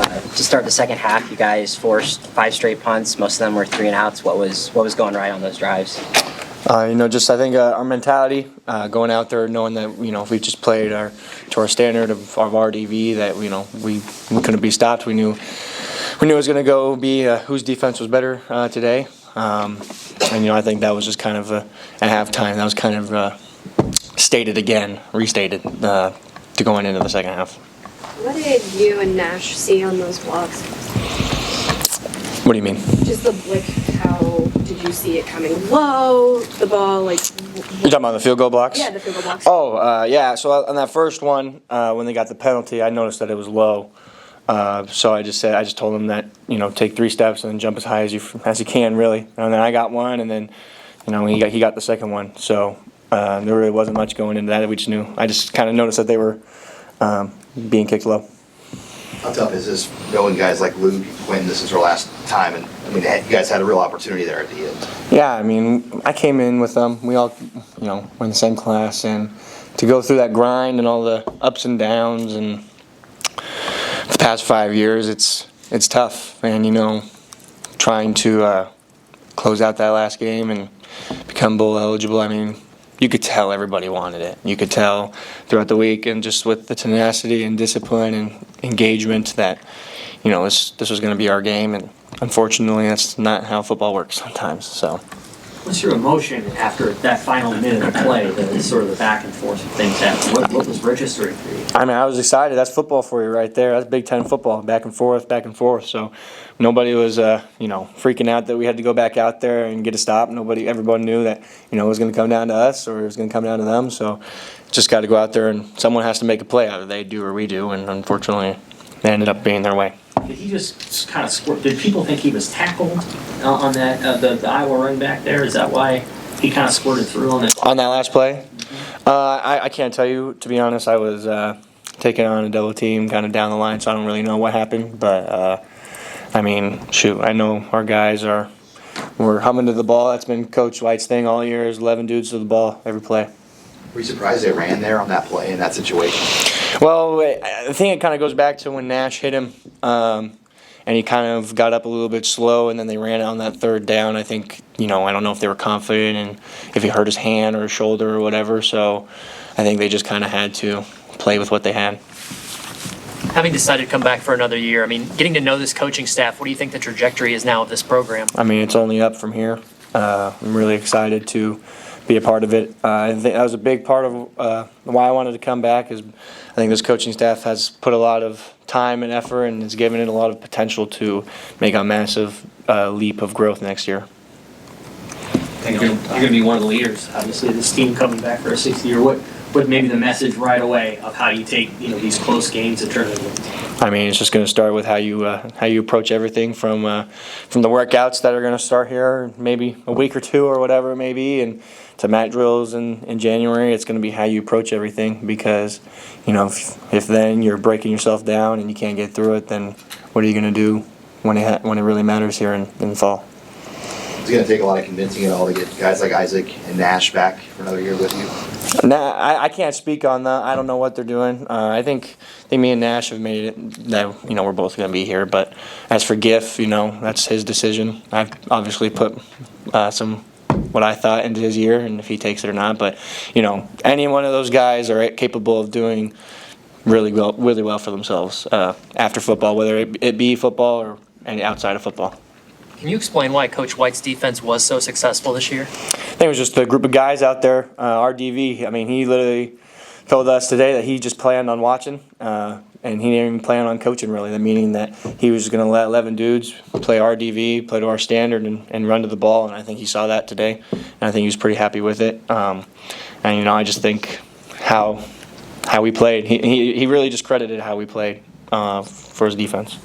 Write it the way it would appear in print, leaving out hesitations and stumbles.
to start the second half, you guys forced 5 straight punts. Most of them were 3 and outs. What was going right on those drives? Just I think our mentality, going out there knowing that if we just played to our standard of RDV, that we couldn't be stopped. We knew it was going to go be whose defense was better today, and I think that was just kind of at halftime. That was kind of restated to going into the second half. What did you and Nash see on those blocks? What do you mean? Just how did you see it coming low, the ball, like... You're talking about the field goal blocks? Yeah, the field goal blocks. Oh, yeah. So on that first one, when they got the penalty, I noticed that it was low. So I just told him that, take 3 steps and then jump as high as you can, really. And then I got one, and then, he got the second one. So there really wasn't much going into that. We just knew. I just kind of noticed that they were being kicked low. How tough is this knowing guys like Luke when this is our last time? And you guys had a real opportunity there at the end. Yeah, I came in with them. We all, were in the same class, and to go through that grind and all the ups and downs and the past 5 years, it's tough. And trying to close out that last game and become bowl eligible. You could tell everybody wanted it. You could tell throughout the week, and just with the tenacity and discipline and engagement that, this was going to be our game. And unfortunately, that's not how football works sometimes. So, what's your emotion after that final minute of play, the sort of the back and forth of things happening? What was registering for you? I was excited. That's football for you right there. That's Big Ten football, back and forth, back and forth. So nobody was, freaking out that we had to go back out there and get a stop. Everybody knew that, it was going to come down to us or it was going to come down to them. So just got to go out there and someone has to make a play. Either they do or we do. And unfortunately, they ended up being their way. Did he just kind of squirt? Did people think he was tackled on that the Iowa run back there? Is that why he kind of squirted through on that? On that last play? I can't tell you, to be honest. I was taking on a double team kind of down the line, so I don't really know what happened. But, I know our guys we're humming to the ball. That's been Coach White's thing all year, is 11 dudes to the ball every play. Were you surprised they ran there on that play in that situation? Well, I think it kind of goes back to when Nash hit him, and he kind of got up a little bit slow, and then they ran it on that third down. I think, I don't know if they were confident and if he hurt his hand or his shoulder or whatever, so I think they just kind of had to play with what they had. Having decided to come back for another year, getting to know this coaching staff, what do you think the trajectory is now of this program? It's only up from here. I'm really excited to be a part of it. I think that was a big part of why I wanted to come back. Is I think this coaching staff has put a lot of time and effort and has given it a lot of potential to make a massive leap of growth next year. You're going to be one of the leaders, obviously, this team coming back for a 6th year. What maybe the message right away of how you take these close games and turn them into? It's just going to start with how you approach everything from the workouts that are going to start here maybe a week or 2 or whatever it may be, and to mat drills in January. It's going to be how you approach everything, because if then you're breaking yourself down and you can't get through it, then what are you going to do when it really matters here in the fall? It's going to take a lot of convincing at all to get guys like Isaac and Nash back for another year with you. I can't speak on that. I don't know what they're doing. I think me and Nash have made it that we're both going to be here. But as for Giff, that's his decision. I've obviously put some what I thought into his year, and if he takes it or not. But any one of those guys are capable of doing really well for themselves after football, whether it be football or any outside of football. Can you explain why Coach White's defense was so successful this year? I think it was just a group of guys out there. RDV, he literally told us today that he just planned on watching, and he didn't even plan on coaching, really, meaning that he was going to let 11 dudes play RDV, play to our standard, and run to the ball, and I think he saw that today, and I think he was pretty happy with it. And I just think how we played. He really just credited how we played for his defense.